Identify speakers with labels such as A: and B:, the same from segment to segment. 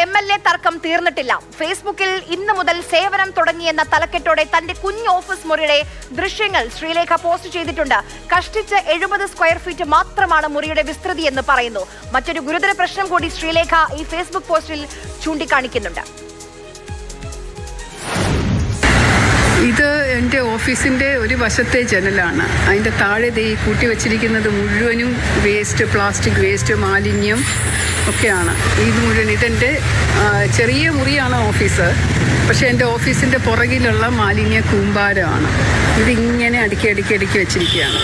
A: MLA തർക്കം തീർന്നിട്ടില്ല. ഫേസ്ബുക്കിൽ ഇന്നു മുതൽ സേവനം തുടങ്ങിയെന്ന തലക്കെട്ടോടെ തന്റെ കുഞ്ഞ് ഓഫീസ് മുറിയുടെ ദൃശ്യങ്ങൾ ശ്രീലേഖ പോസ്റ്റ് ചെയ്തിട്ടുണ്ട്. കഷ്ടിച്ച് 70 സ്ക്വയർ ഫീറ്റ് മാത്രമാണ് മുറിയുടെ വിസ്തൃതി എന്ന് പറയുന്നു. മറ്റൊരു ഗുരുതര പ്രശ്നം കൂടി ശ്രീലേഖ ഈ ഫേസ്ബുക്ക് പോസ്റ്റിൽ ചൂണ്ടിക്കാണിക്കുന്നുണ്ട്.
B: ഇത് എൻ്റെ ഓഫീസിൻ്റെ ഒരു വശത്തെ ജനലാണ്. അതിൻ്റെ താഴെ ഈ കൂട്ടി വച്ചിരിക്കുന്നത് മുഴുവനും വേസ്റ്റ്, പ്ലാസ്റ്റിക് വേസ്റ്റ്, മാലിന്യം ഒക്കെയാണ്. ഇത് മുഴുവൻ ഇതെൻ്റെ ചെറിയ മുറിയാണ് ഓഫീസ്. പക്ഷേ എൻ്റെ ഓഫീസിൻ്റെ പുറകിലുള്ള മാലിന്യ കൂമ്പാരമാണ്. ഇതിങ്ങനെ അടുക്കി വെച്ചിരിക്കുകയാണ്.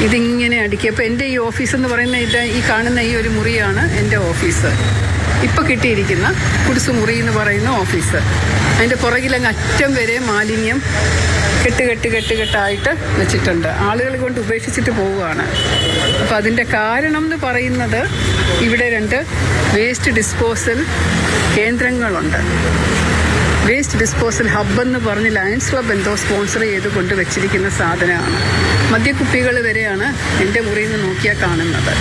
B: ഇതിങ്ങനെ അടുക്കി. അപ്പോൾ എൻ്റെ ഈ ഓഫീസ് എന്ന് പറയുന്ന ഈ കാണുന്ന ഈ ഒരു മുറിയാണ് എൻ്റെ ഓഫീസ്. ഇപ്പോൾ കിട്ടിയിരിക്കുന്ന കുടിസുമുറി എന്ന് പറയുന്ന ഓഫീസ്. അതിൻ്റെ പുറകിലങ്ങ് അറ്റം വരെ മാലിന്യം കെട്ടായിട്ട് വെച്ചിട്ടുണ്ട്. ആളുകൾ കൊണ്ട് ഉപേക്ഷിച്ചിട്ട് പോവുകയാണ്. അപ്പോൾ അതിൻ്റെ കാരണം എന്ന് പറയുന്നത് ഇവിടെ 2 വേസ്റ്റ് ഡിസ്പോസൽ കേന്ദ്രങ്ങളുണ്ട്. വേസ്റ്റ് ഡിസ്പോസൽ ഹബ്ബ് എന്ന് പറഞ്ഞ് ലയൺസ് ക്ലബ് എന്തോ സ്പോൺസർ ചെയ്ത് കൊണ്ട് വെച്ചിരിക്കുന്ന സാധനമാണ്. മദ്യക്കുപ്പികൾ വരെയാണ് എൻ്റെ മുറിയിൽ നിന്ന് നോക്കിയാൽ കാണുന്നത്.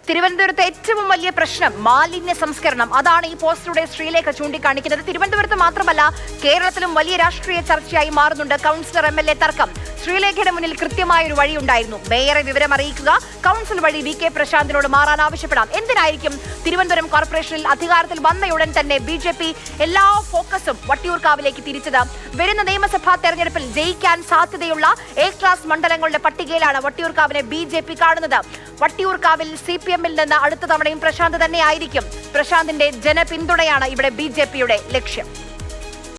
A: തിരുവനന്തപുരത്തെ ഏറ്റവും വലിയ പ്രശ്നം മാലിന്യ സംസ്കരണം. അതാണ് ഈ പോസ്റ്റിലൂടെ ശ്രീലേഖ ചൂണ്ടിക്കാണിക്കുന്നത്. തിരുവനന്തപുരത്ത് മാത്രമല്ല, കേരളത്തിലും വലിയ രാഷ്ട്രീയ ചർച്ചയായി മാറുന്നുണ്ട് കൗൺസിലർ MLA തർക്കം. ശ്രീലേഖയുടെ മുന്നിൽ കൃത്യമായൊരു വഴി ഉണ്ടായിരുന്നു. മേയറെ വിവരം അറിയിക്കുക, കൗൺസിൽ വഴി VK പ്രശാന്തിനോട് മാറാൻ ആവശ്യപ്പെടാം. എന്തിനായിരിക്കും തിരുവനന്തപുരം കോർപ്പറേഷനിൽ അധികാരത്തിൽ വന്നയുടൻ തന്നെ BJP എല്ലാ ഫോക്കസും വട്ടിയൂർക്കാവിലേക്ക് തിരിച്ചത്? വരുന്ന നിയമസഭാ തെരഞ്ഞെടുപ്പിൽ ജയിക്കാൻ സാധ്യതയുള്ള A ക്ലാസ് മണ്ഡലങ്ങളുടെ പട്ടികയിലാണ് വട്ടിയൂർക്കാവിനെ BJP കാണുന്നത്. വട്ടിയൂർക്കാവിൽ CPM-ൽ നിന്ന് അടുത്ത തവണയും പ്രശാന്ത് തന്നെയായിരിക്കും. പ്രശാന്തിന്റെ ജനപിന്തുണയാണ് ഇവിടെ BJP-യുടെ ലക്ഷ്യം.